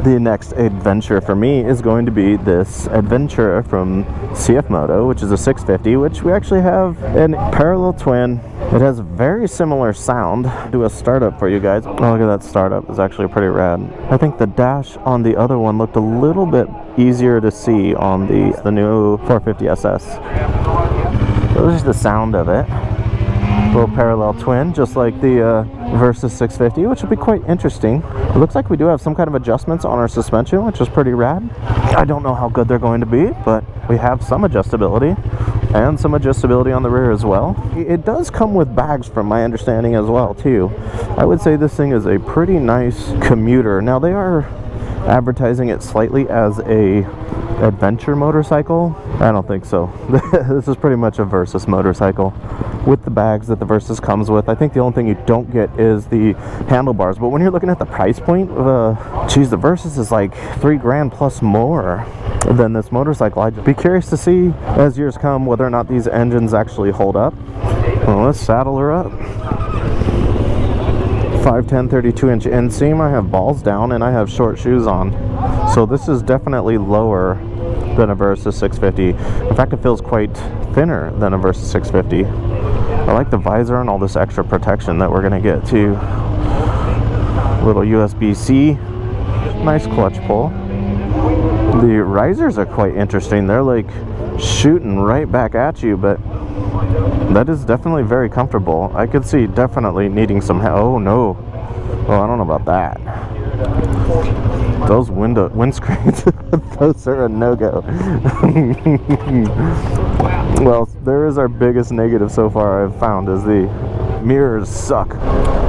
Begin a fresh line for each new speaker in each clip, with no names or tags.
The next adventure for me is going to be this Adventura from CFMOTO, which is a 650, which we actually have an parallel twin. It has a very similar sound. I'll do a startup for you guys. Oh, look at that startup. It's actually pretty rad. I think the dash on the other one looked a little bit easier to see on the new 450 SS. So this is the sound of it. Little parallel twin, just like the Versus 650, which would be quite interesting. It looks like we do have some kind of adjustments on our suspension, which is pretty rad. I don't know how good they're going to be, but we have some adjustability and some adjustability on the rear as well. It does come with bags from my understanding as well too. I would say this thing is a pretty nice commuter. Now they are advertising it slightly as a adventure motorcycle. I don't think so. This is pretty much a Versus motorcycle with the bags that the Versus comes with. I think the only thing you don't get is the handlebars, but when you're looking at the price point, geez, the Versus is like $3 grand plus more than this motorcycle. I'd be curious to see as years come whether or not these engines actually hold up. Well, let's saddle her up. 5'10", 32-inch inseam. I have balls down and I have short shoes on, so this is definitely lower than a Versus 650. In fact, it feels quite thinner than a Versus 650. I like the visor and all this extra protection that we're gonna get too. Little USB-C, nice clutch pull. The risers are quite interesting. They're like shooting right back at you, but that is definitely very comfortable. I could see definitely needing some help. Oh no. Oh, I don't know about that. Those windscreens, those are a no-go. Well, there is our biggest negative so far I've found, is the mirrors suck.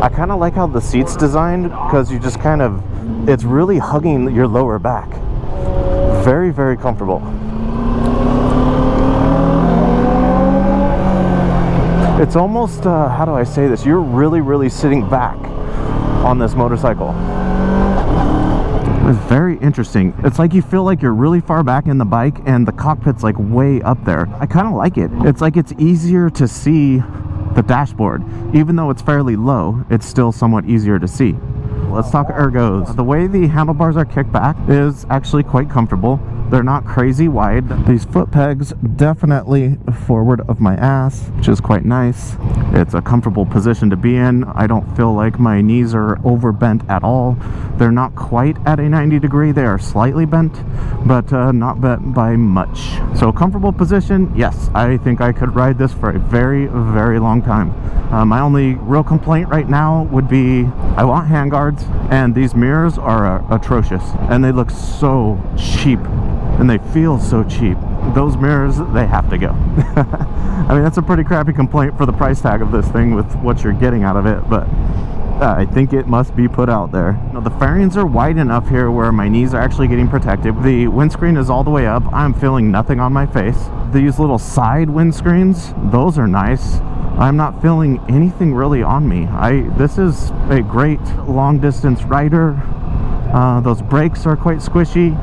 I kind of like how the seat's designed, because you just kind of, it's really hugging your lower back. Very, very comfortable. It's almost, how do I say this? You're really, really sitting back on this motorcycle. It's very interesting. It's like you feel like you're really far back in the bike and the cockpit's like way up there. I kind of like it. It's like it's easier to see the dashboard. Even though it's fairly low, it's still somewhat easier to see. Let's talk ergos. The way the handlebars are kicked back is actually quite comfortable. They're not crazy wide. These foot pegs definitely forward of my ass, which is quite nice. It's a comfortable position to be in. I don't feel like my knees are overbent at all. They're not quite at a 90 degree. They are slightly bent, but not bent by much. So comfortable position, yes. I think I could ride this for a very, very long time. My only real complaint right now would be I want handguards, and these mirrors are atrocious, and they look so cheap. And they feel so cheap. Those mirrors, they have to go. I mean, that's a pretty crappy complaint for the price tag of this thing with what you're getting out of it, but I think it must be put out there. Now, the fairings are wide enough here where my knees are actually getting protected. The windscreen is all the way up. I'm feeling nothing on my face. These little side windscreens, those are nice. I'm not feeling anything really on me. This is a great long distance rider. Those brakes are quite squishy.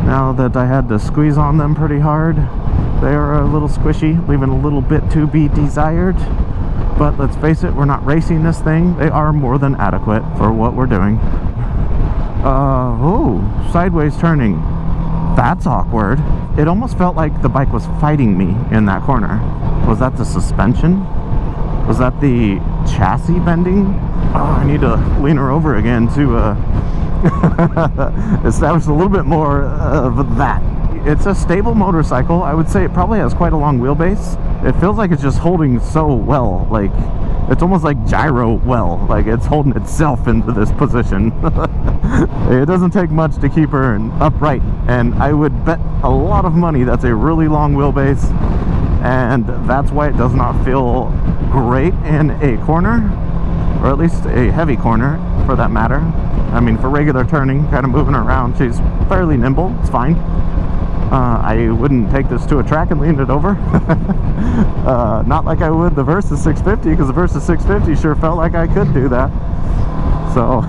Now that I had to squeeze on them pretty hard, they are a little squishy, leaving a little bit to be desired. But let's face it, we're not racing this thing. They are more than adequate for what we're doing. Oh, sideways turning. That's awkward. It almost felt like the bike was fighting me in that corner. Was that the suspension? Was that the chassis bending? Oh, I need to lean her over again to establish a little bit more of that. It's a stable motorcycle. I would say it probably has quite a long wheelbase. It feels like it's just holding so well. Like, it's almost like gyro well. Like, it's holding itself into this position. It doesn't take much to keep her upright. And I would bet a lot of money that's a really long wheelbase. And that's why it does not feel great in a corner. Or at least a heavy corner, for that matter. I mean, for regular turning, kind of moving around, she's fairly nimble. It's fine. I wouldn't take this to a track and lean it over. Not like I would the Versus 650, because the Versus 650 sure felt like I could do that. So,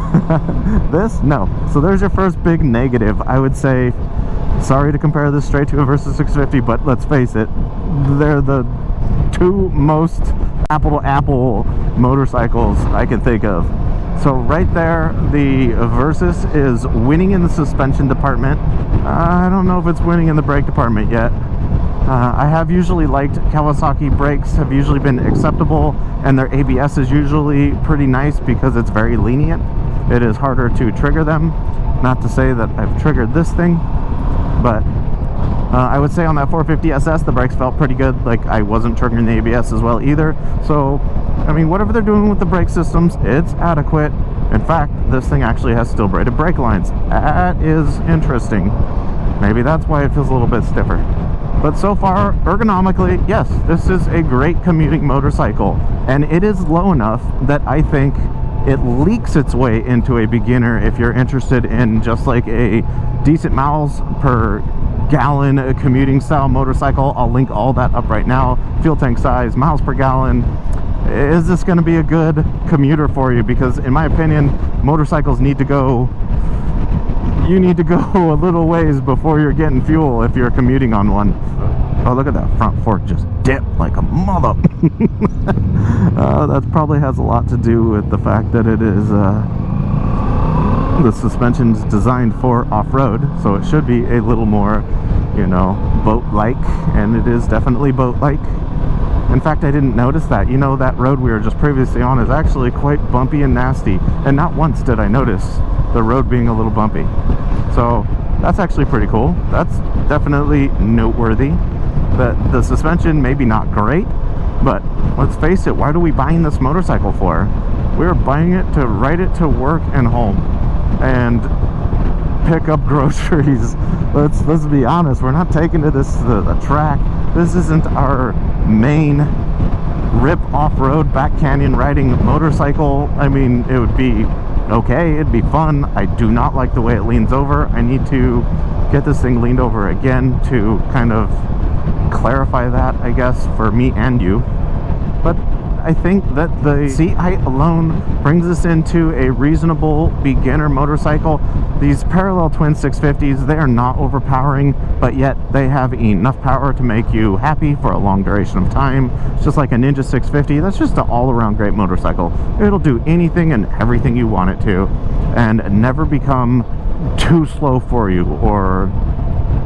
this, no. So there's your first big negative. I would say, sorry to compare this straight to a Versus 650, but let's face it, they're the two most apple-to-apple motorcycles I can think of. So right there, the Versys is winning in the suspension department. I don't know if it's winning in the brake department yet. I have usually liked Kawasaki brakes, have usually been acceptable, and their ABS is usually pretty nice because it's very lenient. It is harder to trigger them. Not to say that I've triggered this thing, but I would say on that 450 SS, the brakes felt pretty good. Like, I wasn't triggering the ABS as well either. So, I mean, whatever they're doing with the brake systems, it's adequate. In fact, this thing actually has steel braided brake lines. That is interesting. Maybe that's why it feels a little bit stiffer. But so far, ergonomically, yes, this is a great commuting motorcycle. And it is low enough that I think it leaks its way into a beginner if you're interested in just like a decent miles per gallon commuting style motorcycle. I'll link all that up right now. Fuel tank size, miles per gallon. Is this going to be a good commuter for you? Because in my opinion, motorcycles need to go, you need to go a little ways before you're getting fuel if you're commuting on one. Oh, look at that front fork just dip like a mother. That probably has a lot to do with the fact that it is the suspension's designed for off-road, so it should be a little more, you know, boat-like, and it is definitely boat-like. In fact, I didn't notice that. You know, that road we were just previously on is actually quite bumpy and nasty, and not once did I notice the road being a little bumpy. So that's actually pretty cool. That's definitely noteworthy. That the suspension maybe not great, but let's face it, what are we buying this motorcycle for? We're buying it to ride it to work and home and pick up groceries. Let's be honest, we're not taking to the track. This isn't our main rip off-road back canyon riding motorcycle. I mean, it would be okay, it'd be fun. I do not like the way it leans over. I need to get this thing leaned over again to kind of clarify that, I guess, for me and you. But I think that the seat height alone brings us into a reasonable beginner motorcycle. These parallel twin 650s, they are not overpowering, but yet they have enough power to make you happy for a long duration of time. It's just like a Ninja 650. That's just an all-around great motorcycle. It'll do anything and everything you want it to, and never become too slow for you or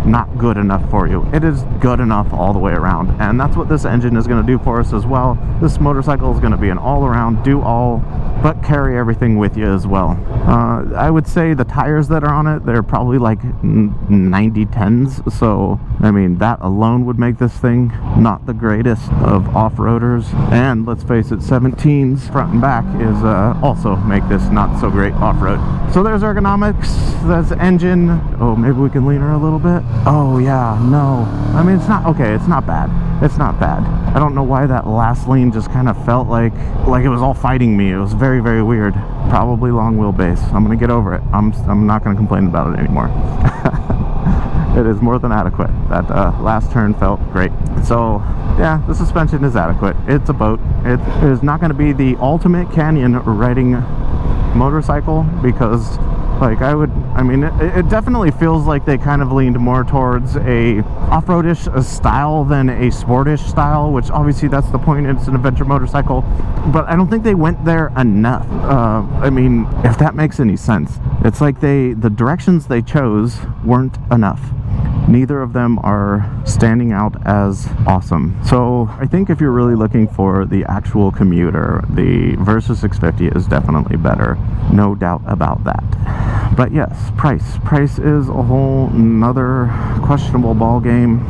not good enough for you. It is good enough all the way around, and that's what this engine is going to do for us as well. This motorcycle is going to be an all-around, do all, but carry everything with you as well. I would say the tires that are on it, they're probably like 90-10s, so I mean that alone would make this thing not the greatest of off-roaders. And let's face it, 17s front and back is also make this not so great off-road. So there's ergonomics, that's engine. Oh, maybe we can lean her a little bit. Oh yeah, no, I mean it's not okay, it's not bad, it's not bad. I don't know why that last lean just kind of felt like it was all fighting me. It was very, very weird. Probably long wheelbase. I'm gonna get over it. I'm not gonna complain about it anymore. It is more than adequate. That last turn felt great. So yeah, the suspension is adequate. It's a boat. It is not going to be the ultimate canyon riding motorcycle, because like I mean it definitely feels like they kind of leaned more towards a off-roadish style than a sportish style, which obviously that's the point. It's an adventure motorcycle, but I don't think they went there enough. I mean, if that makes any sense. It's like the directions they chose weren't enough. Neither of them are standing out as awesome. So I think if you're really looking for the actual commuter, the Versys 650 is definitely better. No doubt about that. But yes, price is a whole nother questionable ball game.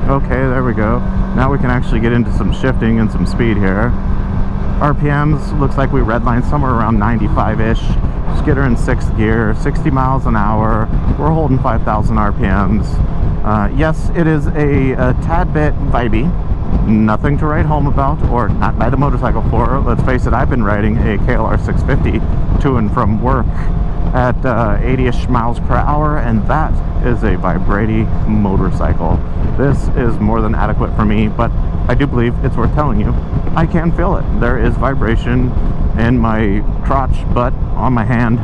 Okay, there we go. Now we can actually get into some shifting and some speed here. RPMs, looks like we redlined somewhere around 95-ish. Just get her in 6th gear, 60 miles an hour. We're holding 5,000 RPMs. Yes, it is a tad bit vibey. Nothing to write home about, or not buy the motorcycle for. Let's face it, I've been riding a KLR 650 to and from work at 80-ish miles per hour, and that is a vibrating motorcycle. This is more than adequate for me, but I do believe it's worth telling you. I can feel it. There is vibration in my crotch, butt, on my hand.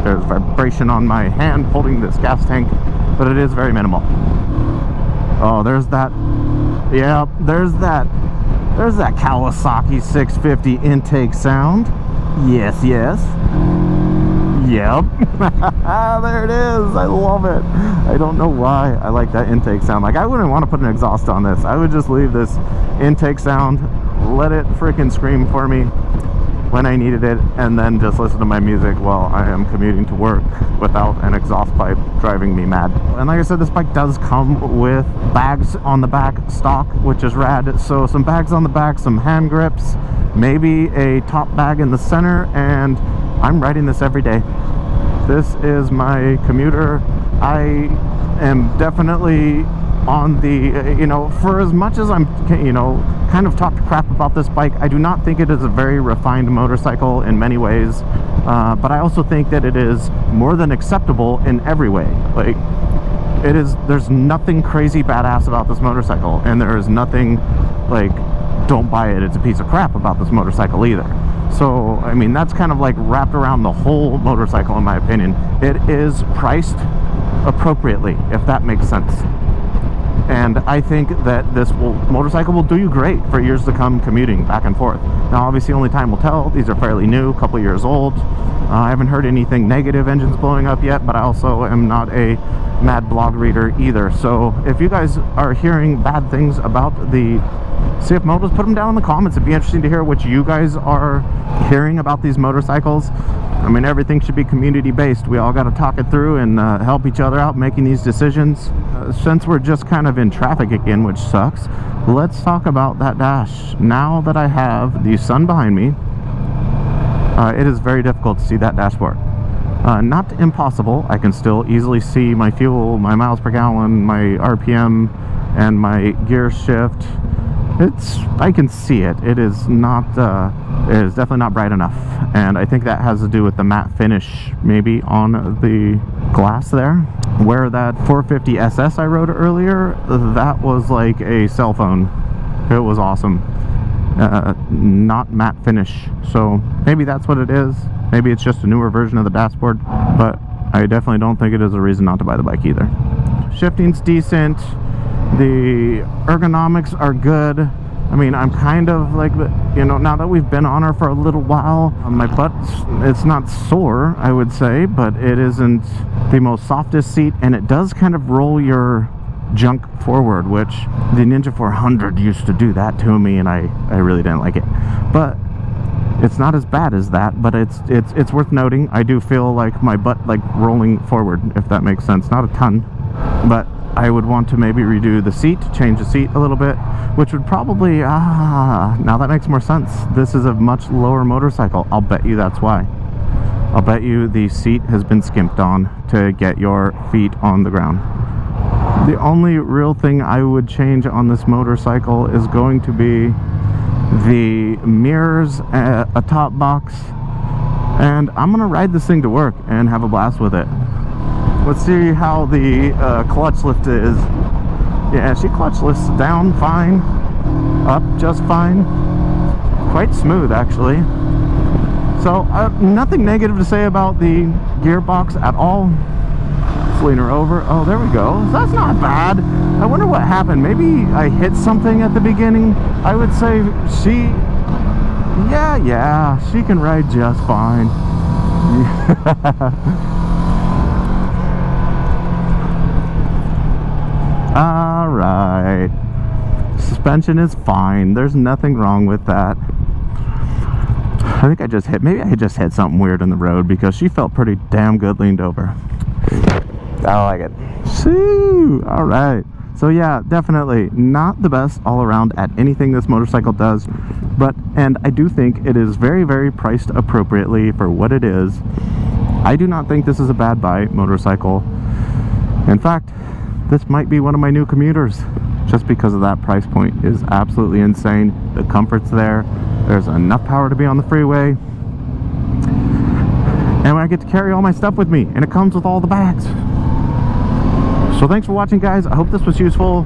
There's vibration on my hand holding this gas tank, but it is very minimal. Oh, there's that. Yeah, there's that Kawasaki 650 intake sound. Yes, yes. Yep. There it is. I love it. I don't know why I like that intake sound. Like, I wouldn't want to put an exhaust on this. I would just leave this intake sound, let it freaking scream for me when I needed it, and then just listen to my music while I am commuting to work without an exhaust pipe driving me mad. And like I said, this bike does come with bags on the back stock, which is rad. So some bags on the back, some hand grips, maybe a top bag in the center, and I'm riding this every day. This is my commuter. I am definitely on the, you know, for as much as I'm, you know, kind of talked crap about this bike, I do not think it is a very refined motorcycle in many ways, but I also think that it is more than acceptable in every way. Like, it is, there's nothing crazy badass about this motorcycle, and there is nothing like, don't buy it, it's a piece of crap about this motorcycle either. So, I mean, that's kind of like wrapped around the whole motorcycle in my opinion. It is priced appropriately, if that makes sense. And I think that this motorcycle will do you great for years to come commuting back and forth. Now, obviously, only time will tell. These are fairly new, a couple years old. I haven't heard anything negative, engines blowing up yet, but I also am not a mad blog reader either. So if you guys are hearing bad things about the CFMOTOs, put them down in the comments. It'd be interesting to hear what you guys are hearing about these motorcycles. I mean, everything should be community based. We all got to talk it through and help each other out making these decisions. Since we're just kind of in traffic again, which sucks, let's talk about that dash. Now that I have the sun behind me, it is very difficult to see that dashboard. Not impossible. I can still easily see my fuel, my miles per gallon, my RPM, and my gear shift. I can see it. It is not, it is definitely not bright enough. And I think that has to do with the matte finish maybe on the glass there. Where that 450 SS I rode earlier, that was like a cell phone. It was awesome. Not matte finish. So maybe that's what it is. Maybe it's just a newer version of the dashboard. But I definitely don't think it is a reason not to buy the bike either. Shifting's decent. The ergonomics are good. I mean, I'm kind of like, you know, now that we've been on her for a little while, my butt, it's not sore, I would say, but it isn't the most softest seat, and it does kind of roll your junk forward, which the Ninja 400 used to do that to me, and I really didn't like it. But it's not as bad as that, but it's worth noting. I do feel like my butt like rolling forward, if that makes sense. Not a ton, but I would want to maybe redo the seat, change the seat a little bit, which would probably, now that makes more sense. This is a much lower motorcycle. I'll bet you that's why. I'll bet you the seat has been skimped on to get your feet on the ground. The only real thing I would change on this motorcycle is going to be the mirrors, a top box, and I'm gonna ride this thing to work and have a blast with it. Let's see how the clutch lift is. Yeah, she clutch lifts down fine, up just fine, quite smooth actually. So nothing negative to say about the gearbox at all. Let's lean her over. Oh, there we go. That's not bad. I wonder what happened. Maybe I hit something at the beginning. I would say yeah, she can ride just fine. Alright, suspension is fine, there's nothing wrong with that. I think maybe I just hit something weird in the road, because she felt pretty damn good leaned over. I like it. Shoo! Alright, so yeah, definitely not the best all around at anything this motorcycle does, and I do think it is very, very priced appropriately for what it is. I do not think this is a bad buy motorcycle. In fact, this might be one of my new commuters, just because of that price point is absolutely insane. The comfort's there. There's enough power to be on the freeway. And I get to carry all my stuff with me, and it comes with all the bags. So thanks for watching, guys. I hope this was useful.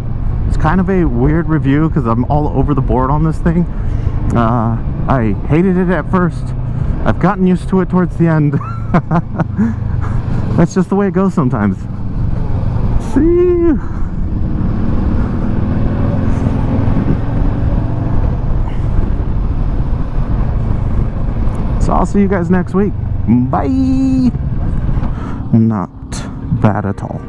It's kind of a weird review because I'm all over the board on this thing. I hated it at first. I've gotten used to it towards the end. That's just the way it goes sometimes. See? So I'll see you guys next week. Bye. Not bad at all.